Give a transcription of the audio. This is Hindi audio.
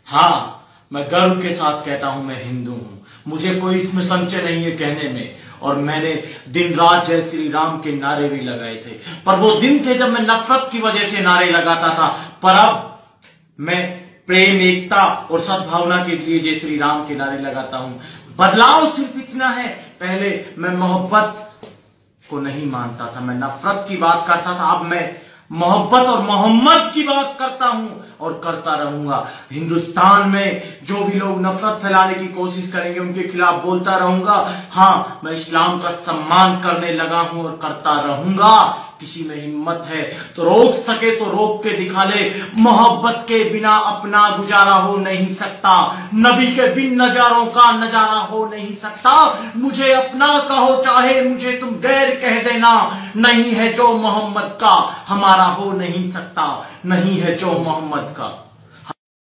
हाँ, मैं गर्व के साथ कहता हूं मैं हिंदू हूं। मुझे कोई इसमें संशय नहीं है कहने में। और मैंने दिन रात जय श्री राम के नारे भी लगाए थे, पर वो दिन थे जब मैं नफरत की वजह से नारे लगाता था। पर अब मैं प्रेम, एकता और सद्भावना के लिए जय श्री राम के नारे लगाता हूं। बदलाव सिर्फ इतना है, पहले मैं मोहब्बत को नहीं मानता था, मैं नफरत की बात करता था। अब मैं मोहब्बत और मोहम्मद की बात करता हूं और करता रहूंगा। हिंदुस्तान में जो भी लोग नफरत फैलाने की कोशिश करेंगे उनके खिलाफ बोलता रहूंगा। हाँ, मैं इस्लाम का सम्मान करने लगा हूं और करता रहूंगा। किसी में हिम्मत है तो रोक सके तो रोक के दिखा ले। मोहब्बत के बिना अपना गुजारा हो नहीं सकता, नबी के बिन नजारों का नजारा हो नहीं सकता। मुझे अपना कहो चाहे मुझे तुम गैर कह देना, नहीं है जो मोहम्मद का हमारा हो नहीं सकता, नहीं है जो मोहम्मद का।